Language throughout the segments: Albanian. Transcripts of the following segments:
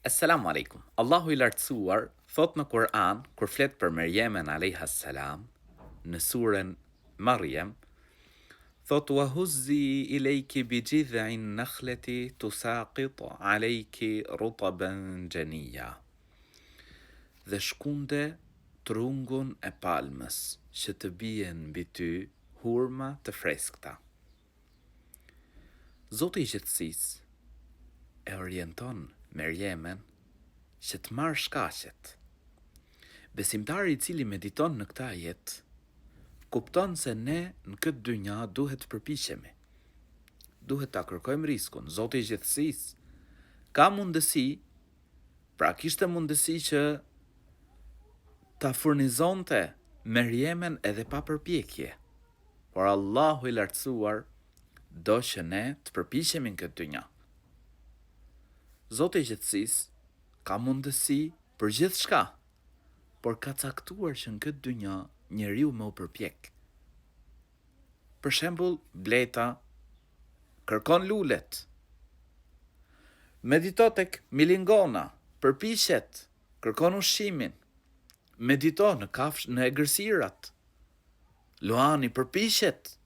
Assalamu alaikum. Allahu i lartësuar thot në Kur'an kur flet për Merjemen alayha salam në surën Maryam, thot wa huzzi ilayki bi jidh'in nakhlati tusaqit alayki rutaban janiya. Dhe shkunde trungun e palmës që të bien mbi ty hurma të freskëta. Zoti i gjithësisë e orienton Merjemen që të marrë shkaqet. Besimtari i cili mediton në këtë ajet kupton se ne në këtë dynja duhet të përpiqemi. Duhet ta kërkojmë riskun. Zoti i gjithësisë ka mundësi, pra kishte mundësi që ta furnizonte Merjemen edhe pa përpjekje. Por Allahu i lartësuar do që ne të përpiqemi në këtë dynja. Zoti i gjithësisë ka mundësi për gjithë shka, por ka caktuar që në këtë dynja njeriu më u përpjek. Për shembull, bleta kërkon lulet, medito tek milingona, përpiqet, kërkon ushqimin, medito në kafsh në egërsirat, Luani përpiqet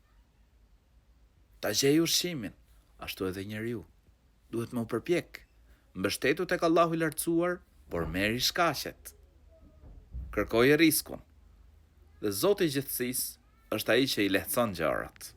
ta gjej ushqimin, ashtu edhe njeriu duhet më u përpjek. Mbështetu tek Allahu i lartësuar, por merri shkaqet. Kërkoje riskun. Dhe Zoti i gjithësisë është ai që i lehtëson gjërat.